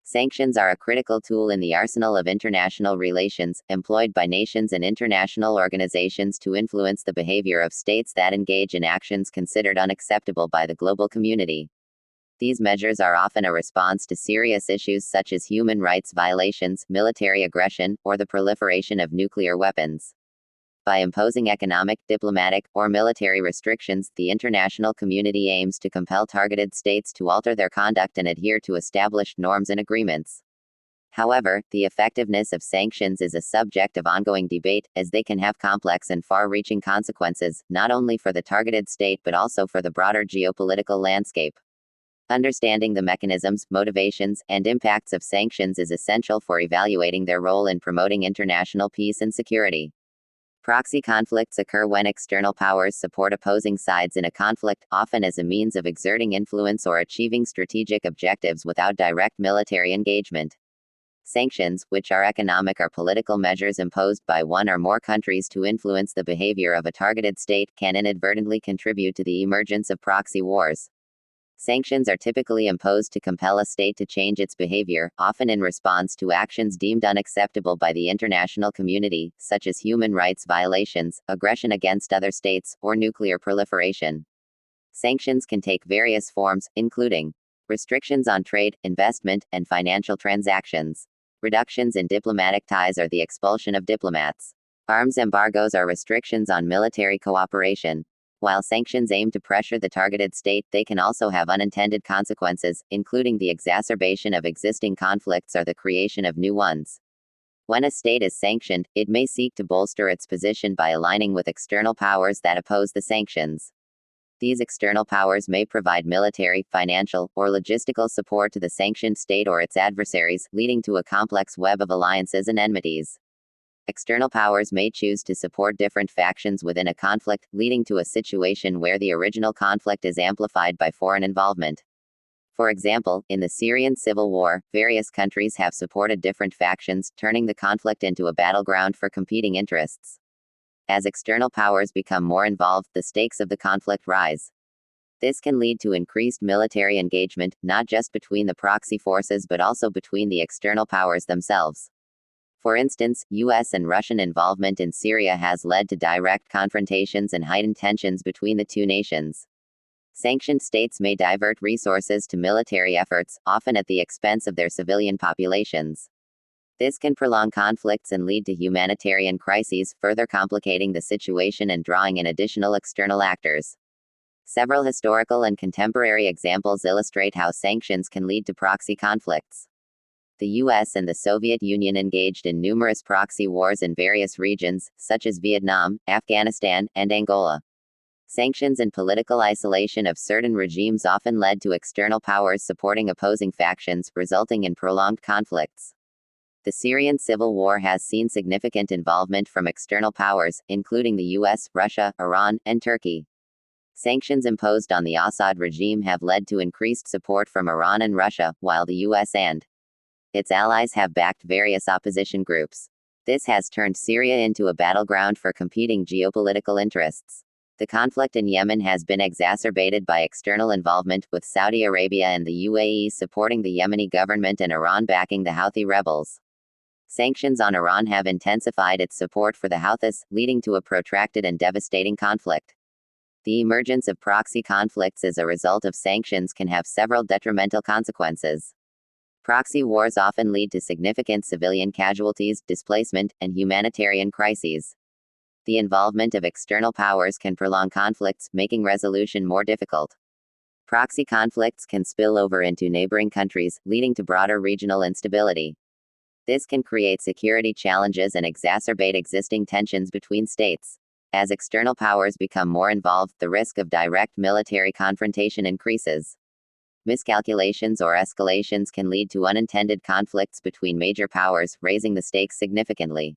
Sanctions are a critical tool in the arsenal of international relations, employed by nations and international organizations to influence the behavior of states that engage in actions considered unacceptable by the global community. These measures are often a response to serious issues such as human rights violations, military aggression, or the proliferation of nuclear weapons. By imposing economic, diplomatic, or military restrictions, the international community aims to compel targeted states to alter their conduct and adhere to established norms and agreements. However, the effectiveness of sanctions is a subject of ongoing debate, as they can have complex and far-reaching consequences, not only for the targeted state but also for the broader geopolitical landscape. Understanding the mechanisms, motivations, and impacts of sanctions is essential for evaluating their role in promoting international peace and security. Proxy conflicts occur when external powers support opposing sides in a conflict, often as a means of exerting influence or achieving strategic objectives without direct military engagement. Sanctions, which are economic or political measures imposed by one or more countries to influence the behavior of a targeted state, can inadvertently contribute to the emergence of proxy wars. Sanctions are typically imposed to compel a state to change its behavior, often in response to actions deemed unacceptable by the international community, such as human rights violations, aggression against other states, or nuclear proliferation. Sanctions can take various forms, including restrictions on trade, investment, and financial transactions, reductions in diplomatic ties or the expulsion of diplomats. Arms embargoes are restrictions on military cooperation. While sanctions aim to pressure the targeted state, they can also have unintended consequences, including the exacerbation of existing conflicts or the creation of new ones. When a state is sanctioned, it may seek to bolster its position by aligning with external powers that oppose the sanctions. These external powers may provide military, financial, or logistical support to the sanctioned state or its adversaries, leading to a complex web of alliances and enmities. External powers may choose to support different factions within a conflict, leading to a situation where the original conflict is amplified by foreign involvement. For example, in the Syrian civil war, various countries have supported different factions, turning the conflict into a battleground for competing interests. As external powers become more involved, the stakes of the conflict rise. This can lead to increased military engagement, not just between the proxy forces but also between the external powers themselves. For instance, U.S. and Russian involvement in Syria has led to direct confrontations and heightened tensions between the two nations. Sanctioned states may divert resources to military efforts, often at the expense of their civilian populations. This can prolong conflicts and lead to humanitarian crises, further complicating the situation and drawing in additional external actors. Several historical and contemporary examples illustrate how sanctions can lead to proxy conflicts. The U.S. and the Soviet Union engaged in numerous proxy wars in various regions, such as Vietnam, Afghanistan, and Angola. Sanctions and political isolation of certain regimes often led to external powers supporting opposing factions, resulting in prolonged conflicts. The Syrian civil war has seen significant involvement from external powers, including the U.S., Russia, Iran, and Turkey. Sanctions imposed on the Assad regime have led to increased support from Iran and Russia, while the U.S. and its allies have backed various opposition groups. This has turned Syria into a battleground for competing geopolitical interests. The conflict in Yemen has been exacerbated by external involvement, with Saudi Arabia and the UAE supporting the Yemeni government and Iran backing the Houthi rebels. Sanctions on Iran have intensified its support for the Houthis, leading to a protracted and devastating conflict. The emergence of proxy conflicts as a result of sanctions can have several detrimental consequences. Proxy wars often lead to significant civilian casualties, displacement, and humanitarian crises. The involvement of external powers can prolong conflicts, making resolution more difficult. Proxy conflicts can spill over into neighboring countries, leading to broader regional instability. This can create security challenges and exacerbate existing tensions between states. As external powers become more involved, the risk of direct military confrontation increases. Miscalculations or escalations can lead to unintended conflicts between major powers, raising the stakes significantly.